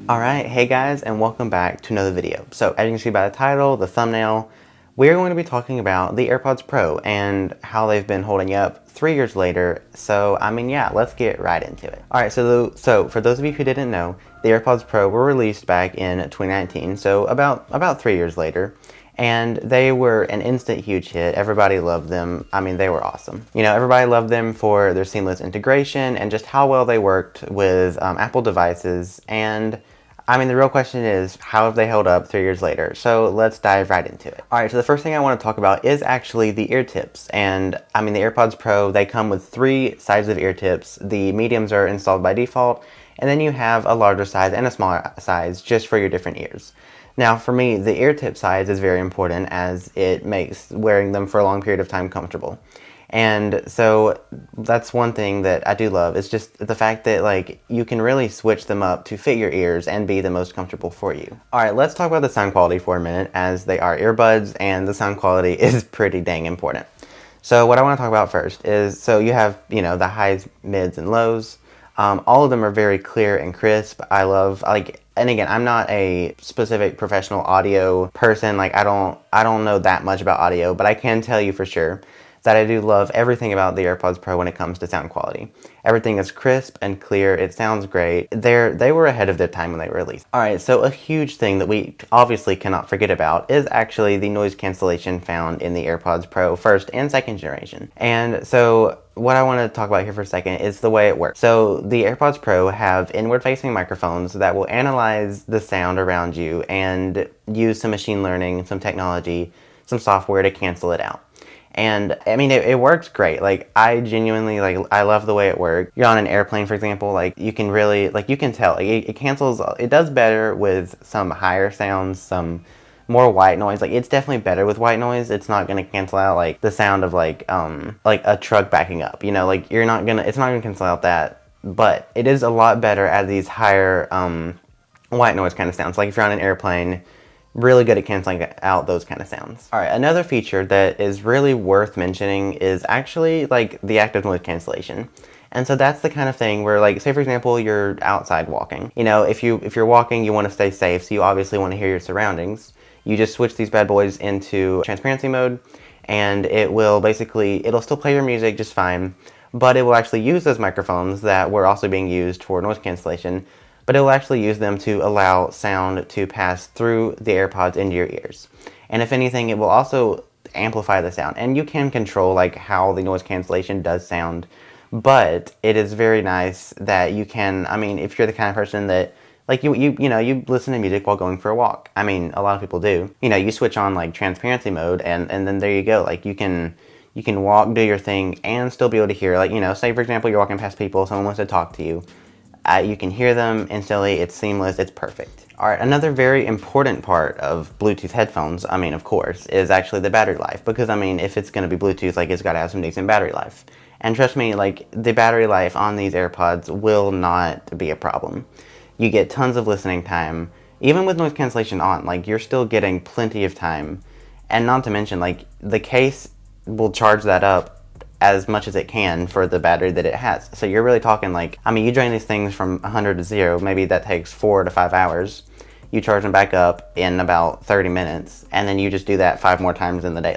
Alright, hey guys, and welcome back to another video. So, as you can see by the title, the thumbnail, we're going to be talking about the AirPods Pro and how they've been holding up 3 years later. So, yeah, let's get right into it. Alright, so for those of you who didn't know, the AirPods Pro were released back in 2019, so about 3 years later. And they were an instant huge hit. Everybody loved them. They were awesome. Everybody loved them for their seamless integration and just how well they worked with Apple devices. And the real question is, how have they held up 3 years later? So let's dive right into it. Alright, so the first thing I want to talk about is actually the ear tips. And the AirPods Pro, they come with 3 sizes of ear tips. The mediums are installed by default, and then you have a larger size and a smaller size just for your different ears. Now, for me, the ear tip size is very important as it makes wearing them for a long period of time comfortable. And so that's one thing that I do love. It's just the fact that you can really switch them up to fit your ears and be the most comfortable for you. Alright, let's talk about the sound quality for a minute, as they are earbuds and the sound quality is pretty dang important. So what I want to talk about first is, so you have, the highs, mids, and lows. All of them are very clear and crisp. I love, and again, I'm not a specific professional audio person. I don't know that much about audio, but I can tell you for sure that I do love everything about the AirPods Pro when it comes to sound quality. Everything is crisp and clear. It sounds great. They were ahead of their time when they were released. Alright, so a huge thing that we obviously cannot forget about is actually the noise cancellation found in the AirPods Pro first and second generation. And so what I want to talk about here for a second is the way it works. So the AirPods Pro have inward-facing microphones that will analyze the sound around you and use some machine learning, some technology, some software to cancel it out. And it works great. I genuinely, I love the way it works. You're on an airplane, for example, you can really, you can tell, it cancels, it does better with some higher sounds, some more white noise. It's definitely better with white noise. It's not going to cancel out, the sound of, a truck backing up. It's not going to cancel out that, but it is a lot better at these higher, white noise kind of sounds. If you're on an airplane, really good at canceling out those kind of sounds. Alright, another feature that is really worth mentioning is actually the active noise cancellation. And so that's the kind of thing where, say for example, you're outside walking. If you're walking, you want to stay safe, so you obviously want to hear your surroundings. You just switch these bad boys into transparency mode, and it'll still play your music just fine, but it will actually use those microphones that were also being used for noise cancellation, but it will actually use them to allow sound to pass through the AirPods into your ears. And if anything, it will also amplify the sound. And you can control how the noise cancellation does sound, but it is very nice that you can, if you're the kind of person that, you listen to music while going for a walk. A lot of people do. You switch on transparency mode, and then there you go. You can walk, do your thing, and still be able to hear, say for example, you're walking past people, someone wants to talk to you. You can hear them instantly, it's seamless, it's perfect. Alright, another very important part of Bluetooth headphones, of course, is actually the battery life. Because, if it's going to be Bluetooth, it's got to have some decent battery life. And trust me, the battery life on these AirPods will not be a problem. You get tons of listening time. Even with noise cancellation on, you're still getting plenty of time. And not to mention, the case will charge that up as much as it can for the battery that it has. So you're really talking you drain these things from 100 to 0, maybe that takes 4 to 5 hours. You charge them back up in about 30 minutes, and then you just do that 5 more times in the day.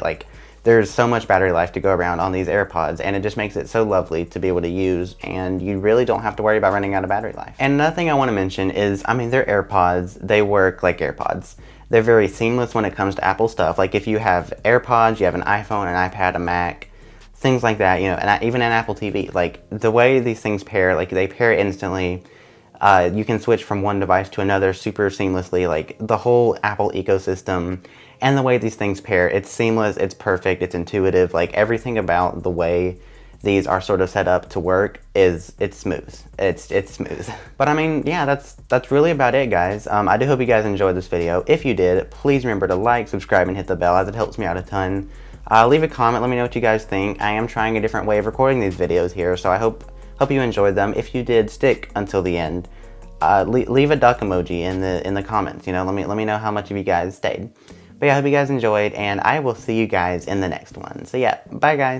There's so much battery life to go around on these AirPods, and it just makes it so lovely to be able to use, and you really don't have to worry about running out of battery life. And another thing I want to mention is, they're AirPods, they work like AirPods. They're very seamless when it comes to Apple stuff. If you have AirPods, you have an iPhone, an iPad, a Mac, things like that, and even an Apple TV. The way these things pair, they pair instantly. You can switch from one device to another super seamlessly. The whole Apple ecosystem and the way these things pair, it's seamless, it's perfect, it's intuitive. Everything about the way these are sort of set up to work it's smooth. It's smooth. But yeah, that's really about it, guys. I do hope you guys enjoyed this video. If you did, please remember to like, subscribe, and hit the bell, as it helps me out a ton. Leave a comment, let me know what you guys think. I am trying a different way of recording these videos here, so I hope you enjoyed them. If you did stick until the end, leave a duck emoji in the comments. Let me know how much of you guys stayed. But yeah, I hope you guys enjoyed, and I will see you guys in the next one. So yeah, bye guys.